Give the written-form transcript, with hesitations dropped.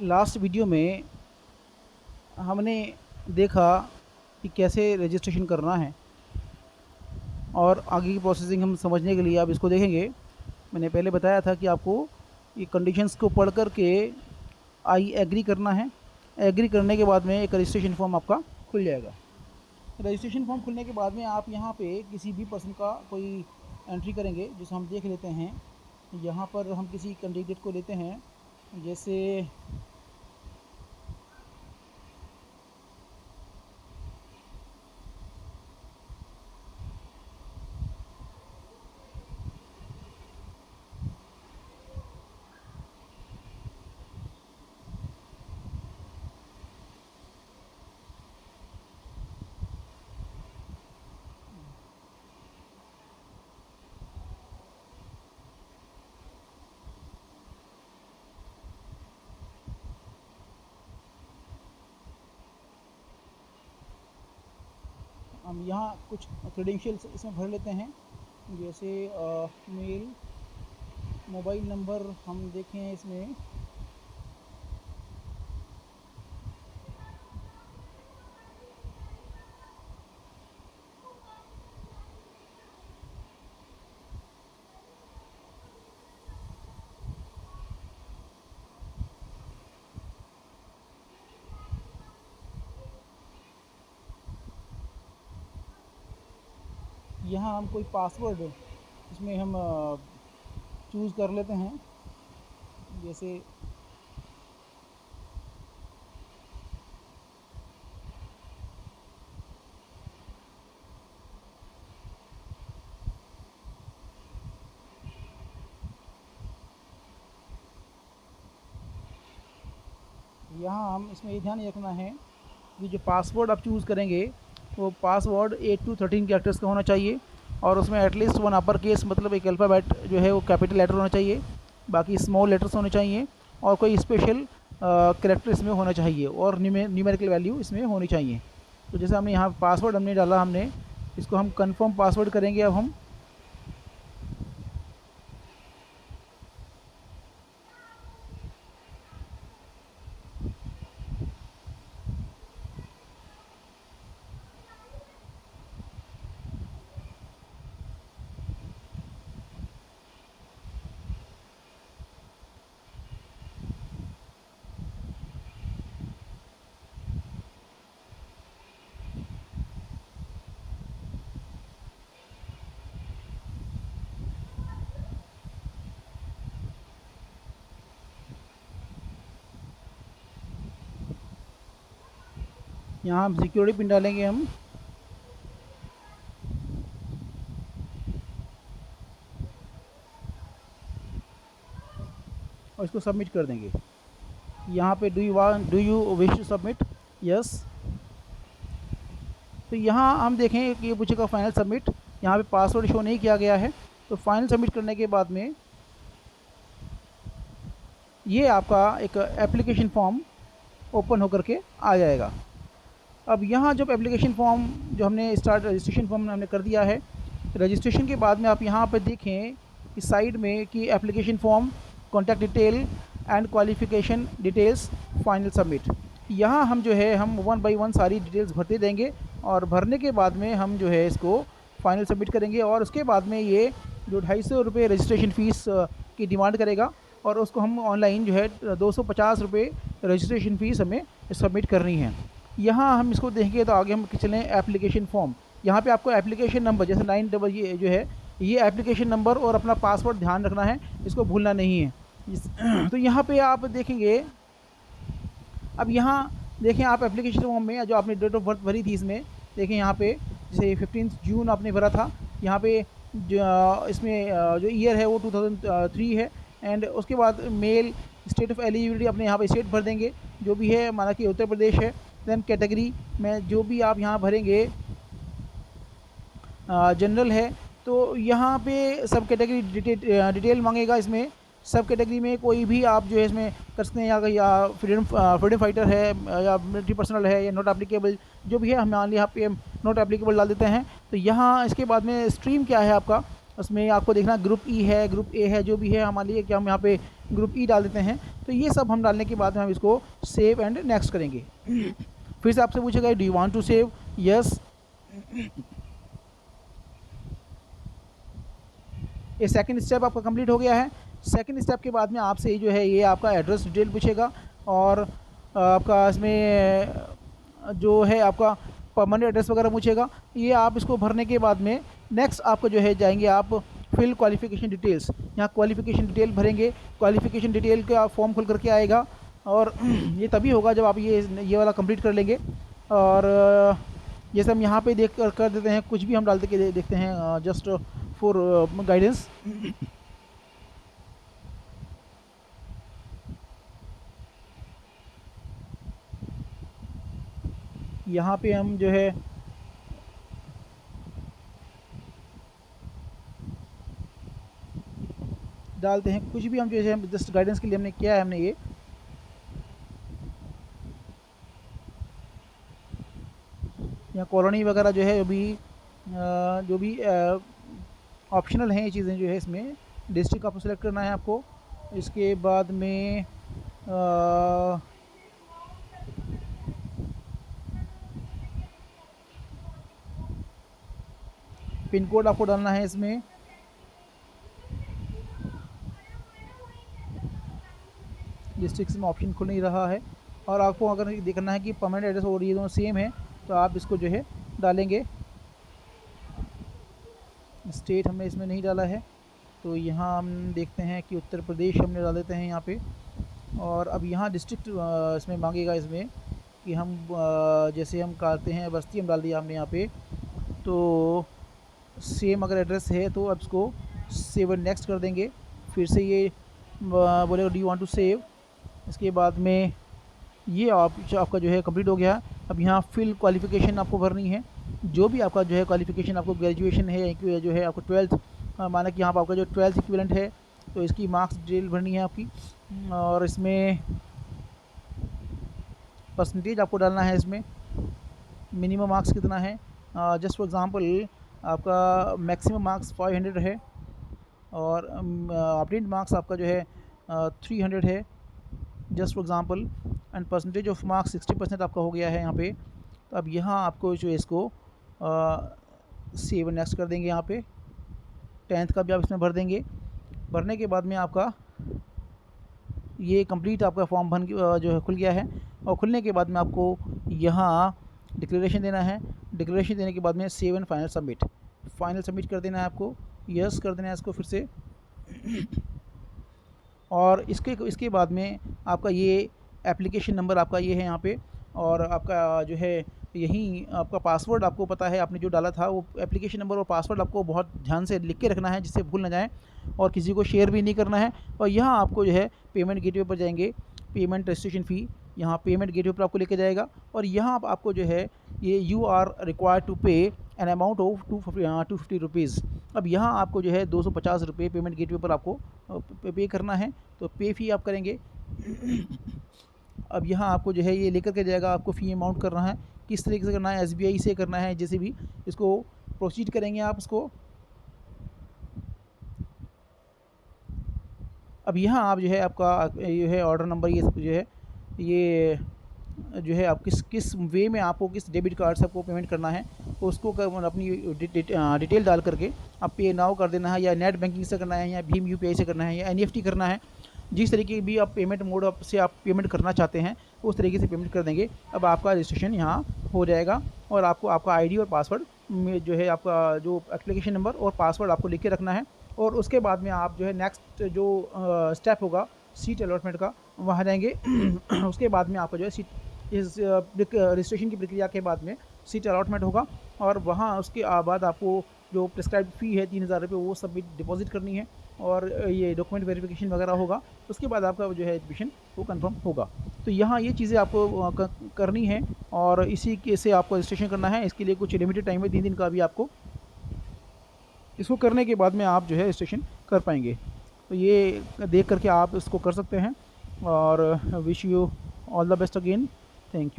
Last video में हमने देखा कि कैसे रजिस्ट्रेशन करना है और आगे की प्रोसेसिंग हम समझने के लिए अब इसको देखेंगे। मैंने पहले बताया था कि आपको ये कंडीशंस को पढ़ कर के आई एग्री करना है। एग्री करने के बाद में एक रजिस्ट्रेशन फॉर्म आपका खुल जाएगा। रजिस्ट्रेशन फॉर्म खुलने के बाद में आप यहाँ पे किसी भी पर्सन का कोई एंट्री करेंगे, जिसे हम देख लेते हैं। यहाँ पर हम किसी कैंडिडेट को लेते हैं, जैसे हम यहाँ कुछ क्रेडेंशियल्स इसमें भर लेते हैं, जैसे मेल, मोबाइल नंबर हम देखें इसमें। यहाँ हम कोई पासवर्ड इसमें हम चूज़ कर लेते हैं, जैसे यहाँ हम इसमें ये ध्यान रखना है कि जो पासवर्ड आप चूज़ करेंगे वो पासवर्ड 8 to 13 कैरेक्टर्स का होना चाहिए, और उसमें एटलीस्ट वन अपर केस मतलब एक अल्फ़ाबेट जो है वो कैपिटल लेटर होना चाहिए, बाकी स्मॉल लेटर्स होने चाहिए, और कोई स्पेशल कैरेक्टर इसमें होना चाहिए, और न्यूमेरिकल वैल्यू इसमें होनी चाहिए। तो जैसे हमने यहाँ पासवर्ड हमने डाला, हमने इसको हम कंफर्म पासवर्ड करेंगे। अब हम यहाँ हम सिक्योरिटी पिन डालेंगे हम, और इसको सबमिट कर देंगे। यहाँ पे do you wish to submit, yes. तो यहाँ हम देखें कि ये पूछेगा फाइनल सबमिट, यहाँ पे पासवर्ड शो नहीं किया गया है। तो फाइनल सबमिट करने के बाद में ये आपका एक एप्लीकेशन फॉर्म ओपन होकर के आ जाएगा। अब यहाँ जब एप्लीकेशन फॉर्म जो हमने स्टार्ट रजिस्ट्रेशन फॉर्म हमने कर दिया है, रजिस्ट्रेशन के बाद में आप यहाँ पर देखें कि साइड में कि application form, contact detail and qualification details, final submit. यहाँ हम जो है हम 1 by 1 सारी डिटेल्स भरते देंगे, और भरने के बाद में हम जो है इसको फाइनल सबमिट करेंगे, और उसके बाद में ये जो 250 रुपये रजिस्ट्रेशन फ़ीस की डिमांड करेगा, और उसको हम ऑनलाइन जो है 250 रुपये रजिस्ट्रेशन फ़ीस हमें सबमिट करनी है। यहाँ हम इसको देखेंगे तो आगे हम चलें एप्लीकेशन फॉर्म। यहाँ पे आपको एप्लीकेशन नंबर जैसे 9 डबल ये जो है ये एप्लीकेशन नंबर और अपना पासवर्ड ध्यान रखना है, इसको भूलना नहीं है। तो यहाँ पे आप देखेंगे, अब यहाँ देखें आप एप्लीकेशन फॉर्म में जो आपने डेट ऑफ बर्थ भरी थी, इसमें देखें यहाँ पे जैसे 15 जून आपने भरा था, यहाँ पे जो इसमें जो ईयर है वो 2003 है, एंड उसके बाद मेल, स्टेट ऑफ एलिजिबिलिटी अपने यहाँ पे स्टेट भर देंगे जो भी है, माना कि उत्तर प्रदेश है। देन कैटेगरी में जो भी आप यहाँ भरेंगे जनरल है, तो यहाँ पे सब कैटेगरी डिटेल मांगेगा। इसमें सब कैटेगरी में कोई भी आप जो है इसमें कर सकते हैं, या फ्रीडम फाइटर है, या मिलिट्री पर्सनल है, या नॉट एप्लीकेबल जो भी है, हम यहाँ पे नॉट एप्लीकेबल डाल देते हैं। तो यहाँ इसके बाद में स्ट्रीम क्या है आपका, उसमें आपको देखना ग्रुप ई है, ग्रुप ए है, जो भी है हमारे लिए, क्या हम यहाँ पे ग्रुप ई डाल देते हैं। तो ये सब हम डालने के बाद में हम इसको सेव एंड नेक्स्ट करेंगे। फिर से आपसे पूछेगा do you want to save, yes. ये सेकंड स्टेप आपका कंप्लीट हो गया है। सेकंड स्टेप के बाद में आपसे जो है ये आपका एड्रेस डिटेल पूछेगा और आपका इसमें जो है आपका परमानेंट एड्रेस वगैरह पूछेगा। ये आप इसको भरने के बाद में नेक्स्ट आपको जो है जाएंगे आप फिल क्वालिफ़िकेशन डिटेल्स। यहाँ क्वालिफ़िकेशन डिटेल भरेंगे। क्वालिफ़िकेशन डिटेल का फॉर्म खुल करके आएगा और ये तभी होगा जब आप ये वाला कंप्लीट कर लेंगे। और जैसे हम यहाँ पे देख कर देते हैं, कुछ भी हम डालते के देखते हैं जस्ट फॉर गाइडेंस। यहाँ पे हम जो है डालते हैं कुछ भी, हम जो है जस्ट गाइडेंस के लिए हमने किया है, हमने ये यहाँ कॉलोनी वगैरह जो है जो भी ऑप्शनल हैं ये चीज़ें जो है इसमें। डिस्ट्रिक्ट आपको सेलेक्ट करना है आपको। इसके बाद में पिन कोड आपको डालना है इसमें। डिस्ट्रिक्ट में ऑप्शन खुल नहीं रहा है और आपको अगर देखना है कि परमानेंट एड्रेस और ये दोनों सेम है तो आप इसको जो है डालेंगे। स्टेट हमने इसमें नहीं डाला है तो यहाँ हम देखते हैं कि उत्तर प्रदेश हमने डाल देते हैं यहाँ पे। और अब यहाँ डिस्ट्रिक्ट इसमें मांगेगा इसमें कि हम जैसे हम करते हैं बस्ती हम डाल दिया हमने यहाँ पे। तो सेम अगर एड्रेस है तो अब इसको सेव एंड नेक्स्ट कर देंगे। फिर से ये बोलेगा do you want to save. इसके बाद में ये आपका जो है कंप्लीट हो गया। अब यहाँ फिल क्वालिफ़िकेशन आपको भरनी है। जो भी आपका जो है क्वालिफ़िकेशन, आपको ग्रेजुएशन है या जो है आपको 12th, माना कि यहाँ पर आपका जो 12th इक्विवेलेंट है तो इसकी मार्क्स डिटेल भरनी है आपकी। और इसमें परसेंटेज आपको डालना है। इसमें मिनिमम मार्क्स कितना है। जस्ट फॉर एग्ज़ाम्पल आपका मैक्सिमम मार्क्स 500 है और अपडेट मार्क्स आपका जो है 300 है, just for example. And percentage of marks 60% आपका हो गया है यहाँ पे। तो अब यहाँ आपको जो है इसको सेव नेक्स्ट कर देंगे। यहाँ पे 10th का भी आप इसमें भर देंगे। भरने के बाद में आपका ये कंप्लीट आपका फॉर्म जो है खुल गया है। और खुलने के बाद में आपको यहाँ डिक्लेरेशन देना है। डिक्लेरेशन देने के बाद में save and final submit, final submit कर देना है आपको। यस कर देना है इसको फिर से। और इसके बाद में आपका ये एप्लीकेशन नंबर आपका ये है यहाँ पे। और आपका जो है यहीं आपका पासवर्ड आपको पता है, आपने जो डाला था वो एप्लीकेशन नंबर और पासवर्ड आपको बहुत ध्यान से लिख के रखना है जिससे भूल ना जाए और किसी को शेयर भी नहीं करना है। और यहाँ आपको जो है पेमेंट गेटवे पर जाएंगे, पेमेंट रजिस्ट्रेशन फ़ी, यहाँ पेमेंट गेटवे पर आपको लेके जाएगा। और यहाँ आपको जो है ये यू आर रिक्वायर्ड टू पे एन अमाउंट ऑफ 250 रुपीज़। अब यहाँ आपको जो है 250 रुपये पेमेंट गेटवे पर आपको पे करना है। तो पे फ़ी आप करेंगे। अब यहाँ आपको जो है ये लेकर के जाएगा, आपको फ़ी अमाउंट करना है। किस तरीके से करना है, SBI से करना है, जैसे भी इसको प्रोसीड करेंगे आप इसको। अब यहाँ आप जो है आपका ये है ऑर्डर नंबर, ये सब जो है ये जो है आप किस वे में आपको किस डेबिट कार्ड से आपको पेमेंट करना है उसको अपनी डिटेल डाल करके आप पे नाउ कर देना है, या नेट बैंकिंग से करना है, या भीम UPI से करना है, या NEFT करना है। जिस तरीके की भी आप पेमेंट मोड से आप पेमेंट करना चाहते हैं उस तरीके से पेमेंट कर देंगे। अब आपका रजिस्ट्रेशन यहाँ हो जाएगा और आपको आपका ID और पासवर्ड में जो है आपका जो एप्लीकेशन नंबर और पासवर्ड आपको लिख के रखना है। और उसके बाद में आप जो है नेक्स्ट जो स्टेप होगा सीट अलॉटमेंट का, वहाँ जाएंगे। उसके बाद में आपका जो है सीट इस रजिस्ट्रेशन की प्रक्रिया के बाद में सीट अलॉटमेंट होगा और वहाँ उसके बाद आपको जो प्रिस्क्राइब फ़ी है 3000 रुपये वो सब भी डिपॉजिट करनी है और ये डॉक्यूमेंट वेरिफिकेशन वगैरह होगा। उसके बाद आपका जो है एडमिशन वो कंफर्म होगा। तो यहाँ ये चीज़ें आपको करनी है और इसी के से आपको रजिस्ट्रेशन करना है। इसके लिए कुछ लिमिटेड टाइम है, 3 दिन का भी आपको। इसको करने के बाद में आप जो है रजिस्ट्रेशन कर पाएंगे। तो ये देख करके आप इसको कर सकते हैं और wish you all the best again. Thank you.